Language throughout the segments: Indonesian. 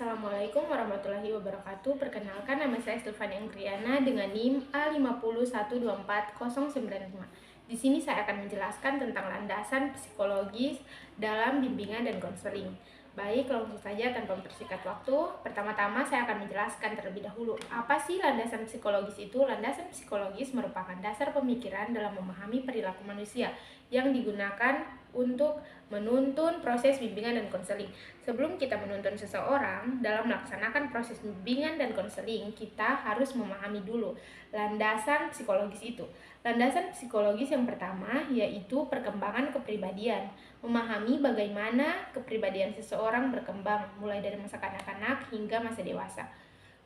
Assalamualaikum warahmatullahi wabarakatuh. Perkenalkan, nama saya Stefania Angriana dengan NIM A501249095. Di sini saya akan menjelaskan tentang landasan psikologis dalam bimbingan dan konseling. Baik, langsung saja tanpa mempersingkat waktu. Pertama-tama saya akan menjelaskan terlebih dahulu, apa sih landasan psikologis itu? Landasan psikologis merupakan dasar pemikiran dalam memahami perilaku manusia yang digunakan untuk menuntun proses bimbingan dan konseling. Sebelum kita menuntun seseorang dalam melaksanakan proses bimbingan dan konseling, kita harus memahami dulu landasan psikologis itu. Landasan psikologis yang pertama yaitu perkembangan kepribadian. Memahami bagaimana kepribadian seseorang berkembang mulai dari masa kanak-kanak hingga masa dewasa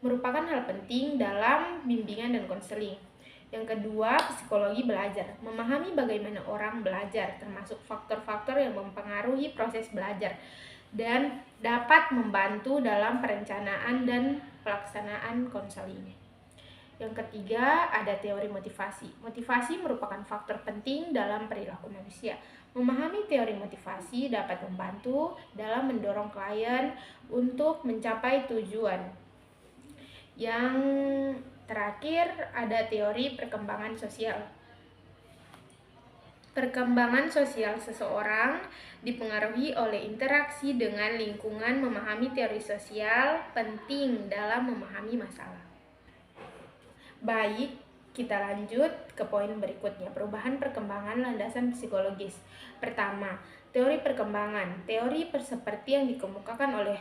merupakan hal penting dalam bimbingan dan konseling. Yang kedua, psikologi belajar. Memahami bagaimana orang belajar, termasuk faktor-faktor yang mempengaruhi proses belajar dan dapat membantu dalam perencanaan dan pelaksanaan konseling. Yang ketiga, ada teori motivasi. Motivasi merupakan faktor penting dalam perilaku manusia. Memahami teori motivasi dapat membantu dalam mendorong klien untuk mencapai tujuan. Yang terakhir, ada teori perkembangan sosial. Perkembangan sosial seseorang dipengaruhi oleh interaksi dengan lingkungan. Memahami teori sosial penting dalam memahami masalah. Baik, kita lanjut ke poin berikutnya, perubahan perkembangan landasan psikologis. Pertama, teori perkembangan. Teori seperti yang dikemukakan oleh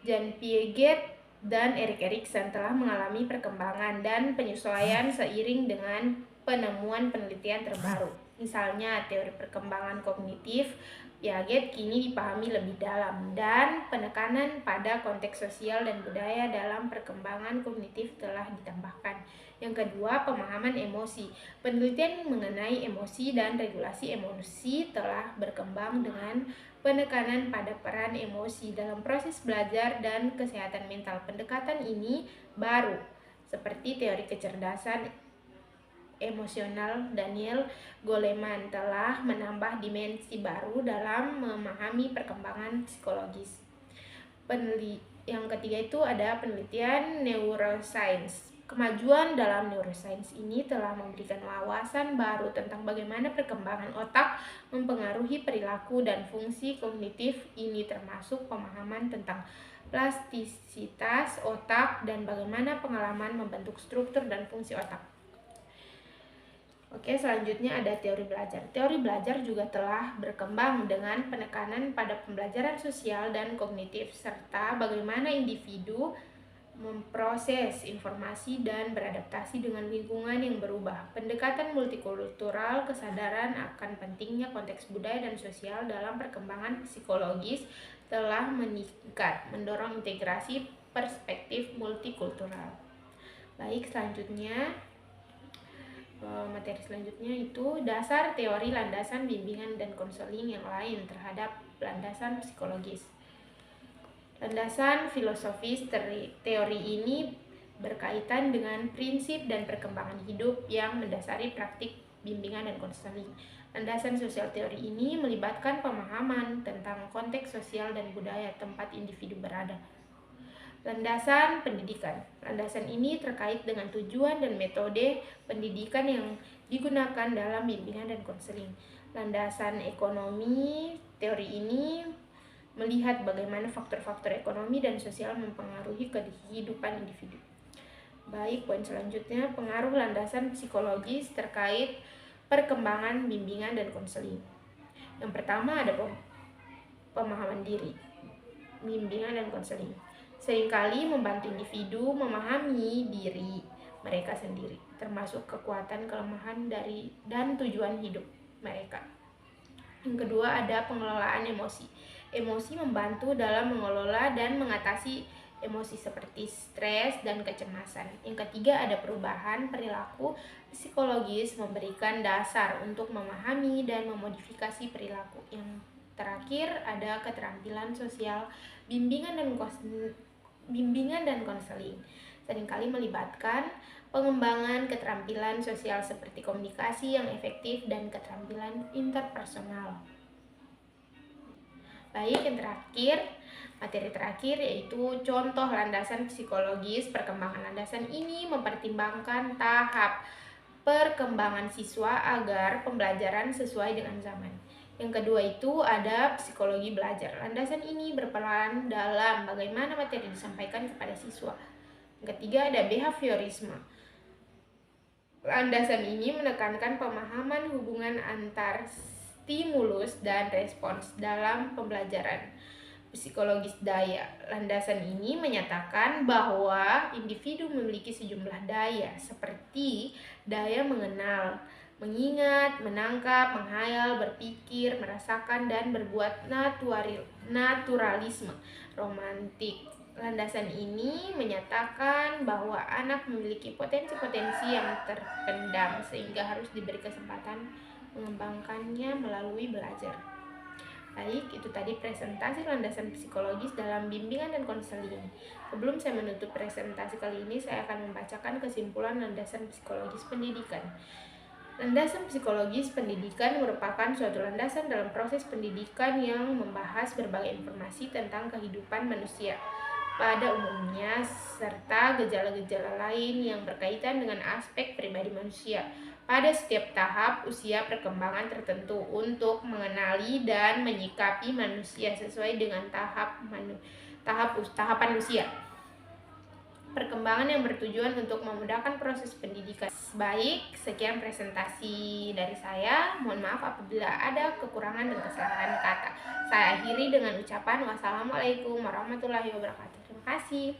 Jean Piaget dan Erik Erikson telah mengalami perkembangan dan penyesuaian seiring dengan penemuan penelitian terbaru. Misalnya, teori perkembangan kognitif Piaget kini dipahami lebih dalam, dan penekanan pada konteks sosial dan budaya dalam perkembangan kognitif telah ditambahkan. Yang kedua, pemahaman emosi. Penelitian mengenai emosi dan regulasi emosi telah berkembang dengan penekanan pada peran emosi dalam proses belajar dan kesehatan mental. Pendekatan ini baru, seperti teori kecerdasan emosional Daniel Goleman telah menambah dimensi baru dalam memahami perkembangan psikologis. Yang ketiga itu ada penelitian neuroscience. Kemajuan dalam neuroscience ini telah memberikan wawasan baru tentang bagaimana perkembangan otak mempengaruhi perilaku dan fungsi kognitif. Ini termasuk pemahaman tentang plastisitas otak dan bagaimana pengalaman membentuk struktur dan fungsi otak. Oke, selanjutnya ada teori belajar. Teori belajar juga telah berkembang dengan penekanan pada pembelajaran sosial dan kognitif, serta bagaimana individu memproses informasi dan beradaptasi dengan lingkungan yang berubah. Pendekatan multikultural, kesadaran akan pentingnya konteks budaya dan sosial dalam perkembangan psikologis telah meningkat, mendorong integrasi perspektif multikultural. Baik, selanjutnya materi selanjutnya itu dasar teori landasan bimbingan dan konseling yang lain terhadap landasan psikologis. Landasan filosofis teori ini berkaitan dengan prinsip dan perkembangan hidup yang mendasari praktik bimbingan dan konseling. Landasan sosial teori ini melibatkan pemahaman tentang konteks sosial dan budaya tempat individu berada. Landasan pendidikan. Landasan ini terkait dengan tujuan dan metode pendidikan yang digunakan dalam bimbingan dan konseling. Landasan ekonomi, teori ini melihat bagaimana faktor-faktor ekonomi dan sosial mempengaruhi kehidupan individu. Baik, poin selanjutnya, pengaruh landasan psikologis terkait perkembangan bimbingan dan konseling. Yang pertama ada pemahaman diri. Bimbingan dan konseling seringkali membantu individu memahami diri mereka sendiri, termasuk kekuatan, kelemahan dan tujuan hidup mereka. Yang kedua ada pengelolaan emosi. Emosi membantu dalam mengelola dan mengatasi emosi seperti stres dan kecemasan. Yang ketiga ada perubahan perilaku psikologis, memberikan dasar untuk memahami dan memodifikasi perilaku. Yang terakhir ada keterampilan sosial. Bimbingan dan konseling seringkali melibatkan pengembangan keterampilan sosial seperti komunikasi yang efektif dan keterampilan interpersonal. Baik, yang terakhir Materi terakhir yaitu contoh landasan psikologis. Perkembangan landasan ini mempertimbangkan tahap perkembangan siswa agar pembelajaran sesuai dengan zaman. Yang kedua itu ada psikologi belajar. Landasan ini berperan dalam bagaimana materi disampaikan kepada siswa. Yang ketiga ada behaviorisme. Landasan ini menekankan pemahaman hubungan antar stimulus dan respons dalam pembelajaran. Psikologis daya. Landasan ini menyatakan bahwa individu memiliki sejumlah daya seperti daya mengenal, mengingat, menangkap, menghayal, berpikir, merasakan, dan berbuat naturalisme romantik. Landasan ini menyatakan bahwa anak memiliki potensi-potensi yang terpendam sehingga harus diberi kesempatan mengembangkannya melalui belajar. Baik, itu tadi presentasi landasan psikologis dalam bimbingan dan konseling. Sebelum saya menutup presentasi kali ini, saya akan membacakan kesimpulan landasan psikologis pendidikan. Landasan psikologis pendidikan merupakan suatu landasan dalam proses pendidikan yang membahas berbagai informasi tentang kehidupan manusia pada umumnya serta gejala-gejala lain yang berkaitan dengan aspek pribadi manusia pada setiap tahap usia perkembangan tertentu untuk mengenali dan menyikapi manusia sesuai dengan tahapan usia perkembangan yang bertujuan untuk memudahkan proses pendidikan. Baik, sekian presentasi dari saya. Mohon maaf apabila ada kekurangan dan kesalahan kata. Saya akhiri dengan ucapan wassalamualaikum warahmatullahi wabarakatuh. Terima kasih.